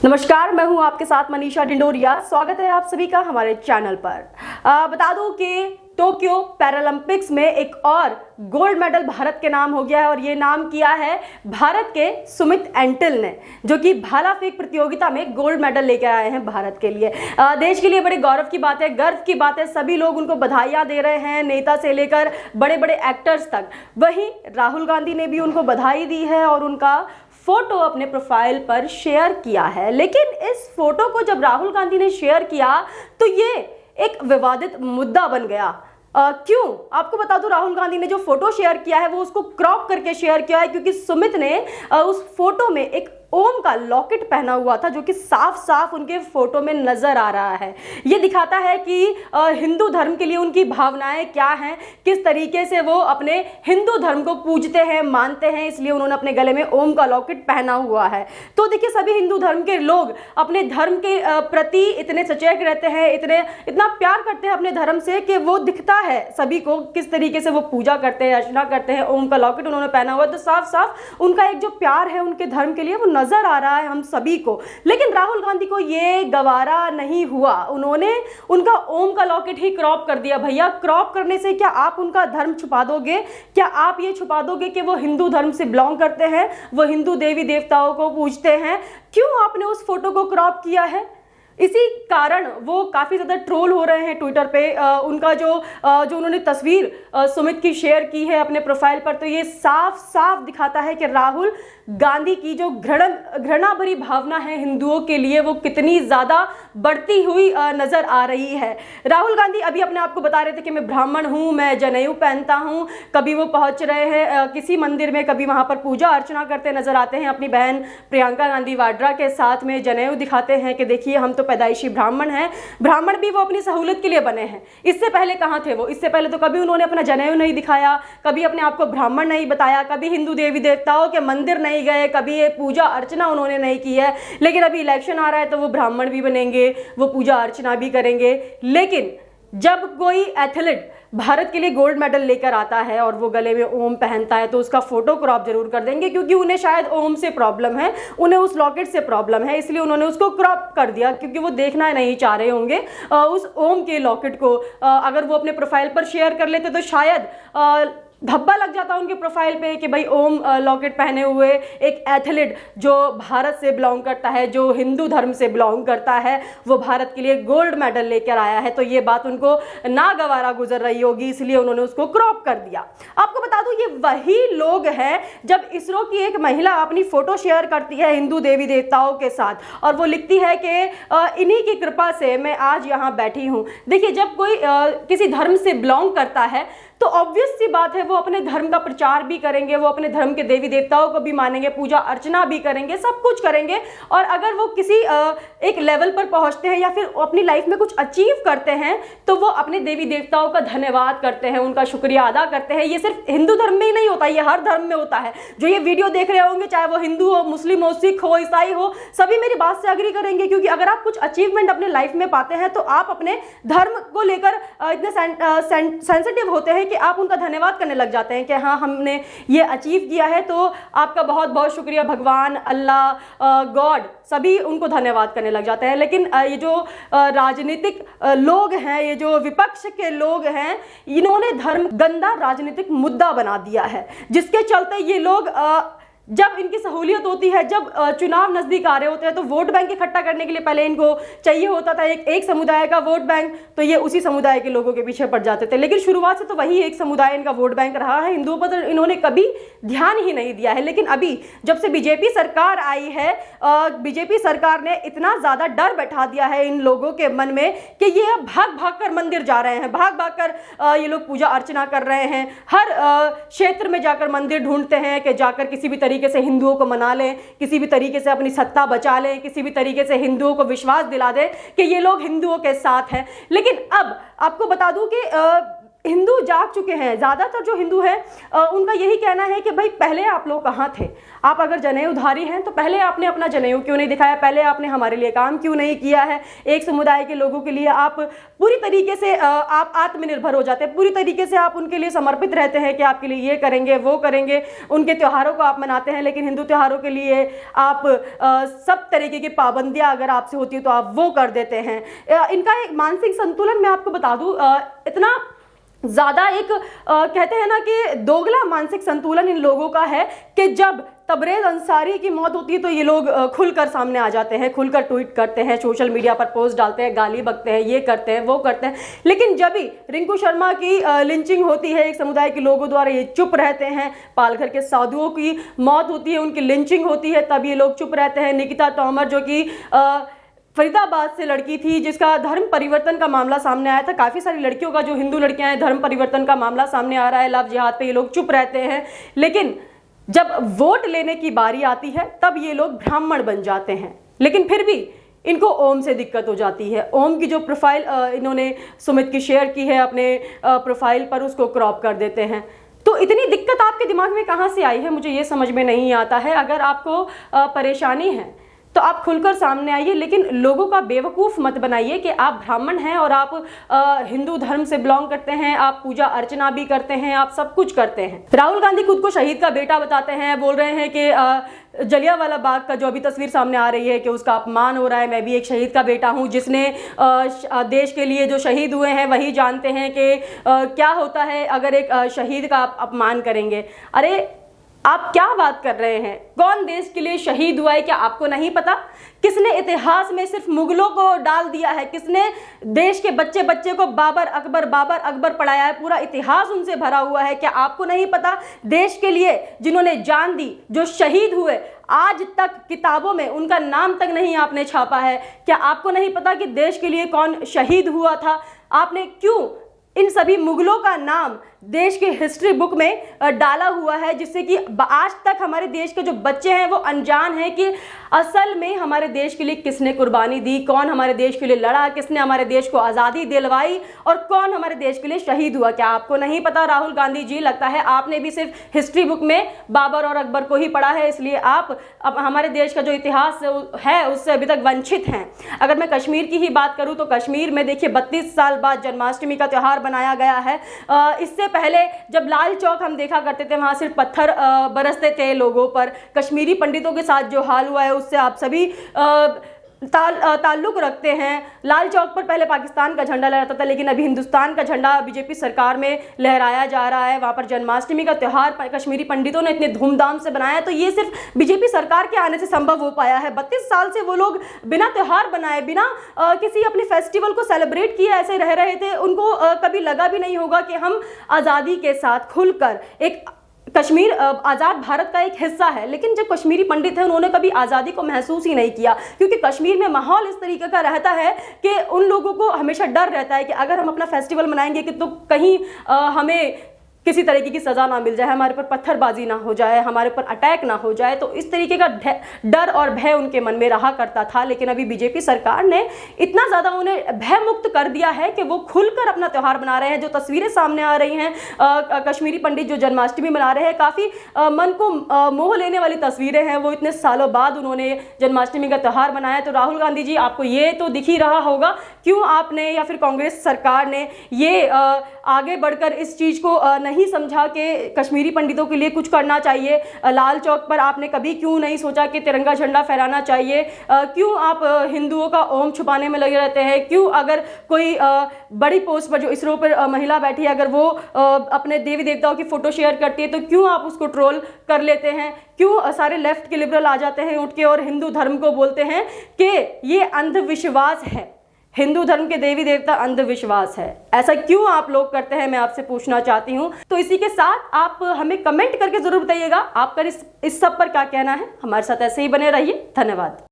नमस्कार, मैं हूं आपके साथ मनीषा डिंडोरिया। स्वागत है आप सभी का हमारे चैनल पर। बता दूं कि टोक्यो पैरालंपिक्स में एक और गोल्ड मेडल भारत के नाम हो गया है और ये नाम किया है भारत के सुमित एंटिल ने, जो कि भाला फेंक प्रतियोगिता में गोल्ड मेडल लेकर आए हैं भारत के लिए। देश के लिए बड़े गौरव की बात है, गर्व की बात है। सभी लोग उनको बधाइयां दे रहे हैं, नेता से लेकर बड़े बड़े एक्टर्स तक। वहीं राहुल गांधी ने भी उनको बधाई दी है और उनका फोटो अपने प्रोफाइल पर शेयर किया है। लेकिन इस फोटो को जब राहुल गांधी ने शेयर किया तो ये एक विवादित मुद्दा बन गया। क्यों? आपको बता दूं, राहुल गांधी ने जो फोटो शेयर किया है वो उसको क्रॉप करके शेयर किया है, क्योंकि सुमित ने उस फोटो में एक ओम का लॉकेट पहना हुआ था, जो कि साफ साफ उनके फोटो में नजर आ रहा है। ये दिखाता है कि हिंदू धर्म के लिए उनकी भावनाएं क्या हैं, किस तरीके से वो अपने हिंदू धर्म को पूजते हैं, मानते हैं, इसलिए उन्होंने अपने गले में ओम का लॉकेट पहना हुआ है। तो देखिए, सभी हिंदू धर्म के लोग अपने धर्म के प्रति इतने सचेत रहते हैं, इतना प्यार करते हैं अपने धर्म से कि वो दिखता है सभी को किस तरीके से वो पूजा करते हैं, अर्चना करते हैं। ओम का लॉकेट उन्होंने पहना हुआ है, तो साफ साफ उनका एक जो प्यार है उनके धर्म के लिए वो नजर आ रहा है हम सभी को। लेकिन राहुल गांधी को ये गवारा नहीं हुआ, उन्होंने उनका ओम का लॉकेट ही क्रॉप कर दिया। भैया, क्रॉप करने से क्या आप उनका धर्म छुपा दोगे? क्या आप ये छुपा दोगे कि वो हिंदू धर्म से बिलोंग करते हैं, वो हिंदू देवी देवताओं को पूजते हैं? क्यों आपने उस फोटो को क्रॉप किया है? इसी कारण वो काफ़ी ज़्यादा ट्रोल हो रहे हैं ट्विटर पे। उनका जो उन्होंने तस्वीर सुमित की शेयर की है अपने प्रोफाइल पर, तो ये साफ साफ दिखाता है कि राहुल गांधी की जो घृणा भरी भावना है हिंदुओं के लिए वो कितनी ज़्यादा बढ़ती हुई नज़र आ रही है। राहुल गांधी अभी अपने आप को बता रहे थे कि मैं ब्राह्मण हूँ, मैं जनेऊ पहनता हूँ। कभी वो पहुँच रहे हैं किसी मंदिर में, कभी वहाँ पर पूजा अर्चना करते नजर आते हैं अपनी बहन प्रियंका गांधी वाड्रा के साथ में। जनेऊ दिखाते हैं कि देखिए, हम तो पैदाइशी ब्राह्मण हैं। ब्राह्मण भी वो अपनी सहूलियत के लिए बने हैं। इससे पहले कहाँ थे वो? इससे पहले तो कभी उन्होंने अपना जनेऊ नहीं दिखाया, कभी अपने आप को ब्राह्मण नहीं बताया, कभी हिंदू देवी देवताओं के मंदिर नहीं गए, कभी ये पूजा अर्चना उन्होंने नहीं की है। लेकिन अभी इलेक्शन आ रहा है तो वो ब्राह्मण भी बनेंगे, वो पूजा अर्चना भी करेंगे। लेकिन जब कोई एथलीट भारत के लिए गोल्ड मेडल लेकर आता है और वो गले में ओम पहनता है तो उसका फोटो क्रॉप जरूर कर देंगे, क्योंकि उन्हें शायद ओम से प्रॉब्लम है, उन्हें उस लॉकेट से प्रॉब्लम है, इसलिए उन्होंने उसको क्रॉप कर दिया, क्योंकि वो देखना नहीं चाह रहे होंगे उस ओम के लॉकेट को। अगर वो अपने प्रोफाइल पर शेयर कर लेते तो शायद धब्बा लग जाता उनके प्रोफाइल पे कि भाई ओम लॉकेट पहने हुए एक एथलीट जो भारत से बिलोंग करता है, जो हिंदू धर्म से बिलोंग करता है, वो भारत के लिए गोल्ड मेडल लेकर आया है। तो ये बात उनको नागवारा गुजर रही होगी, इसलिए उन्होंने उसको क्रॉप कर दिया। आपको बता दूं, ये वही लोग हैं जब इसरो की एक महिला अपनी फोटो शेयर करती है हिंदू देवी देवताओं के साथ और वो लिखती है कि इन्हीं की कृपा से मैं आज यहाँ बैठी हूँ। देखिए, जब कोई किसी धर्म से बिलोंग करता है तो ऑब्वियस सी बात है वो अपने धर्म का प्रचार भी करेंगे, वो अपने धर्म के देवी देवताओं को भी मानेंगे, पूजा अर्चना भी करेंगे, सब कुछ करेंगे। और अगर वो किसी एक लेवल पर पहुंचते हैं या फिर अपनी लाइफ में कुछ अचीव करते हैं तो वो अपने देवी देवताओं का धन्यवाद करते हैं, उनका शुक्रिया अदा करते हैं। ये सिर्फ हिंदू धर्म में ही नहीं होता, ये हर धर्म में होता है। जो ये वीडियो देख रहे होंगे, चाहे वो हिंदू हो, मुस्लिम हो, सिख हो, ईसाई हो, सभी मेरी बात से एग्री करेंगे, क्योंकि अगर आप कुछ अचीवमेंट अपने लाइफ में पाते हैं तो आप अपने धर्म को लेकर इतने सेंसिटिव होते हैं कि आप उनका धन्यवाद करने लग जाते हैं कि हाँ, हमने ये अचीव किया है, तो आपका बहुत बहुत शुक्रिया, भगवान, अल्लाह, गॉड, सभी उनको धन्यवाद करने लग जाते हैं। लेकिन ये जो राजनीतिक लोग हैं, ये जो विपक्ष के लोग हैं, इन्होंने धर्म गंदा राजनीतिक मुद्दा बना दिया है, जिसके चलते ये लोग जब इनकी सहूलियत होती है, जब चुनाव नजदीक आ रहे होते हैं, तो वोट बैंक इकट्ठा करने के लिए पहले इनको चाहिए होता था एक समुदाय का वोट बैंक, तो ये उसी समुदाय के लोगों के पीछे पड़ जाते थे। लेकिन शुरुआत से तो वही एक समुदाय इनका वोट बैंक रहा है, हिंदुओं पर तो इन्होंने कभी ध्यान ही नहीं दिया है। लेकिन अभी जब से बीजेपी सरकार आई है, बीजेपी सरकार ने इतना ज़्यादा डर बैठा दिया है इन लोगों के मन में कि ये अब भाग भाग कर मंदिर जा रहे हैं, भाग भाग कर ये लोग पूजा अर्चना कर रहे हैं। हर क्षेत्र में जाकर मंदिर ढूंढते हैं कि जाकर किसी भी तरीके से हिंदुओं को मना लें, किसी भी तरीके से अपनी सत्ता बचा लें, किसी भी तरीके से हिंदुओं को विश्वास दिला दें कि ये लोग हिंदुओं के साथ हैं। लेकिन अब आपको बता दूं कि हिंदू जाग चुके हैं, ज़्यादातर जो हिंदू हैं उनका यही कहना है कि भाई पहले आप लोग कहाँ थे, आप अगर जनेऊधारी हैं तो पहले आपने अपना जनेऊ क्यों नहीं दिखाया, पहले आपने हमारे लिए काम क्यों नहीं किया है। एक समुदाय के लोगों के लिए आप पूरी तरीके से आप आत्मनिर्भर हो जाते हैं, पूरी तरीके से आप उनके लिए समर्पित रहते हैं कि आपके लिए ये करेंगे वो करेंगे, उनके त्योहारों को आप मनाते हैं, लेकिन हिंदू त्योहारों के लिए आप सब तरीके की पाबंदियाँ अगर आपसे होती है तो आप वो कर देते हैं। इनका एक मानसिक संतुलन मैं आपको बता दूँ इतना ज़्यादा एक कहते हैं ना कि दोगला मानसिक संतुलन इन लोगों का है कि जब तबरेज़ अंसारी की मौत होती है तो ये लोग खुलकर सामने आ जाते हैं, खुलकर ट्वीट करते हैं, सोशल मीडिया पर पोस्ट डालते हैं, गाली बकते हैं, ये करते हैं वो करते हैं। लेकिन जब भी रिंकू शर्मा की लिंचिंग होती है एक समुदाय के लोगों द्वारा, ये चुप रहते हैं। पालघर के साधुओं की मौत होती है, उनकी लिंचिंग होती है, तब ये लोग चुप रहते हैं। निकिता तोमर जो कि फरीदाबाद से लड़की थी जिसका धर्म परिवर्तन का मामला सामने आया था, काफ़ी सारी लड़कियों का जो हिंदू लड़कियां हैं धर्म परिवर्तन का मामला सामने आ रहा है, लव जिहाद पे ये लोग चुप रहते हैं। लेकिन जब वोट लेने की बारी आती है तब ये लोग ब्राह्मण बन जाते हैं। लेकिन फिर भी इनको ओम से दिक्कत हो जाती है। ओम की जो प्रोफाइल इन्होंने सुमित की शेयर की है अपने प्रोफाइल पर, उसको क्रॉप कर देते हैं। तो इतनी दिक्कत आपके दिमाग में कहाँ से आई है, मुझे ये समझ में नहीं आता है। अगर आपको परेशानी है तो आप खुलकर सामने आइए, लेकिन लोगों का बेवकूफ़ मत बनाइए कि आप ब्राह्मण हैं और आप हिंदू धर्म से बिलोंग करते हैं, आप पूजा अर्चना भी करते हैं, आप सब कुछ करते हैं। राहुल गांधी खुद को शहीद का बेटा बताते हैं, बोल रहे हैं कि जलियांवाला बाग का जो अभी तस्वीर सामने आ रही है कि उसका अपमान हो रहा है। मैं भी एक शहीद का बेटा हूं। जिसने देश के लिए जो शहीद हुए हैं वही जानते हैं कि क्या होता है अगर एक शहीद का आप अपमान करेंगे। अरे आप क्या बात कर रहे हैं, कौन देश के लिए शहीद हुआ है क्या आपको नहीं पता? किसने इतिहास में सिर्फ मुगलों को डाल दिया है, किसने देश के बच्चे बच्चे को बाबर अकबर पढ़ाया है, पूरा इतिहास उनसे भरा हुआ है। क्या आपको नहीं पता देश के लिए जिन्होंने जान दी, जो शहीद हुए, आज तक किताबों में उनका नाम तक नहीं आपने छापा है? क्या आपको नहीं पता कि देश के लिए कौन शहीद हुआ था? आपने क्यों इन सभी मुगलों का नाम देश के हिस्ट्री बुक में डाला हुआ है, जिससे कि आज तक हमारे देश के जो बच्चे हैं वो अनजान हैं कि असल में हमारे देश के लिए किसने कुर्बानी दी, कौन हमारे देश के लिए लड़ा, किसने हमारे देश को आज़ादी दिलवाई और कौन हमारे देश के लिए शहीद हुआ। क्या आपको नहीं पता राहुल गांधी जी? लगता है आपने भी सिर्फ हिस्ट्री बुक में बाबर और अकबर को ही पढ़ा है, इसलिए आप अब हमारे देश का जो इतिहास है उससे अभी तक वंचित हैं। अगर मैं कश्मीर की ही बात करूँ तो कश्मीर में देखिए 32 साल बाद जन्माष्टमी का त्यौहार बनाया गया है। इससे पहले जब लाल चौक हम देखा करते थे वहां सिर्फ पत्थर बरसते थे लोगों पर। कश्मीरी पंडितों के साथ जो हाल हुआ है उससे आप सभी ताल्लुक रखते हैं। लाल चौक पर पहले पाकिस्तान का झंडा लहराता था, लेकिन अभी हिंदुस्तान का झंडा बीजेपी सरकार में लहराया जा रहा है। वहाँ पर जन्माष्टमी का त्यौहार कश्मीरी पंडितों ने इतने धूमधाम से बनाया, तो ये सिर्फ बीजेपी सरकार के आने से संभव हो पाया है। 32 साल से वो लोग बिना त्यौहार बनाए, बिना किसी अपने फेस्टिवल को सेलिब्रेट किए ऐसे रह रहे थे। उनको कभी लगा भी नहीं होगा कि हम आज़ादी के साथ खुलकर एक कश्मीर आज़ाद भारत का एक हिस्सा है, लेकिन जो कश्मीरी पंडित हैं उन्होंने कभी आज़ादी को महसूस ही नहीं किया, क्योंकि कश्मीर में माहौल इस तरीके का रहता है कि उन लोगों को हमेशा डर रहता है कि अगर हम अपना फेस्टिवल मनाएंगे कि तो कहीं हमें किसी तरीके की सज़ा ना मिल जाए, हमारे पर पत्थरबाजी ना हो जाए, हमारे पर अटैक ना हो जाए। तो इस तरीके का डर और भय उनके मन में रहा करता था। लेकिन अभी बीजेपी सरकार ने इतना ज़्यादा उन्हें भय मुक्त कर दिया है कि वो खुलकर अपना त्यौहार मना रहे हैं। जो तस्वीरें सामने आ रही हैं कश्मीरी पंडित जो जन्माष्टमी मना रहे हैं, काफ़ी मन को मोह लेने वाली तस्वीरें हैं। वो इतने सालों बाद उन्होंने जन्माष्टमी का त्यौहार मनाया। तो राहुल गांधी जी, आपको ये तो दिख ही रहा होगा क्यों आपने या फिर कांग्रेस सरकार ने ये आगे बढ़कर इस चीज़ को नहीं समझा कि कश्मीरी पंडितों के लिए कुछ करना चाहिए। लाल चौक पर आपने कभी क्यों नहीं सोचा कि तिरंगा झंडा फहराना चाहिए? क्यों आप हिंदुओं का ओम छुपाने में लगे रहते हैं? क्यों अगर कोई बड़ी पोस्ट पर जो इसरो पर महिला बैठी है, अगर वो अपने देवी देवताओं की फ़ोटो शेयर करती है तो क्यों आप उसको ट्रोल कर लेते हैं? क्यों सारे लेफ्ट के लिबरल आ जाते हैं उठ के और हिंदू धर्म को बोलते हैं कि ये अंधविश्वास है, हिंदू धर्म के देवी देवता अंधविश्वास है? ऐसा क्यों आप लोग करते हैं, मैं आपसे पूछना चाहती हूं। तो इसी के साथ आप हमें कमेंट करके जरूर बताइएगा आपका इस सब पर क्या कहना है। हमारे साथ ऐसे ही बने रहिए। धन्यवाद।